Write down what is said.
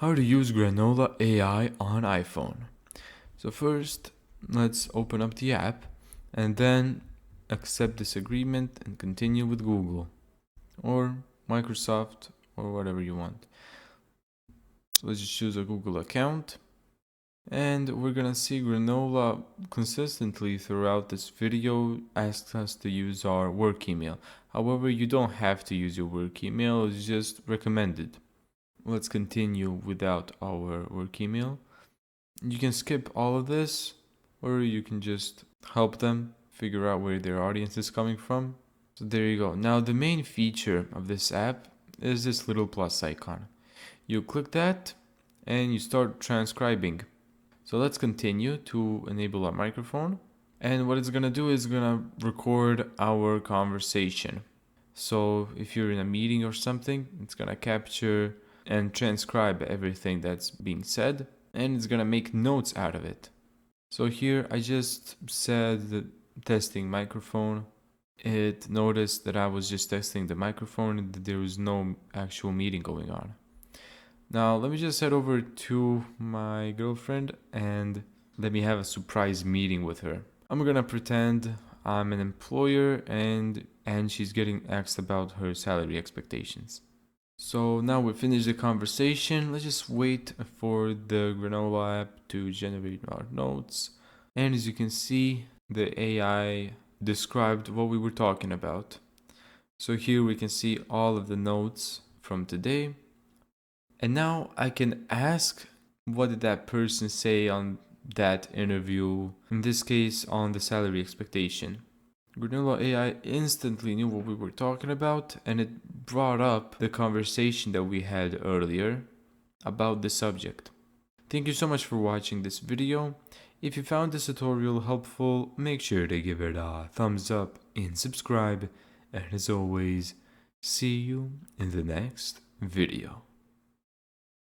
How to use Granola AI on iPhone. So first, let's open up the app and then accept this agreement and continue with Google or Microsoft or whatever you want. So let's just choose a Google account and we're gonna see Granola consistently throughout this video asks us to use our work email. However, you don't have to use your work email, it's just recommended. Let's continue without our work email. You can skip all of this, or you can just help them figure out where their audience is coming from. So there you go. Now the main feature of this app is this little plus icon. You click that and you start transcribing. So let's continue to enable our microphone. And what it's gonna do is gonna record our conversation. So if you're in a meeting or something, it's gonna capture and transcribe everything that's being said, and it's gonna make notes out of it. So here I just said the testing microphone. It noticed that I was just testing the microphone and that there was no actual meeting going on. Now let me just head over to my girlfriend and let me have a surprise meeting with her. I'm gonna pretend I'm an employer and she's getting asked about her salary expectations. So now we finished the conversation. Let's just wait for the Granola app to generate our notes. And as you can see, the AI described what we were talking about. So here we can see all of the notes from today. And now I can ask what did that person say on that interview, in this case on the salary expectation. Granola AI instantly knew what we were talking about and it brought up the conversation that we had earlier about the subject. Thank you so much for watching this video. If you found this tutorial helpful, make sure to give it a thumbs up and subscribe. And as always, see you in the next video.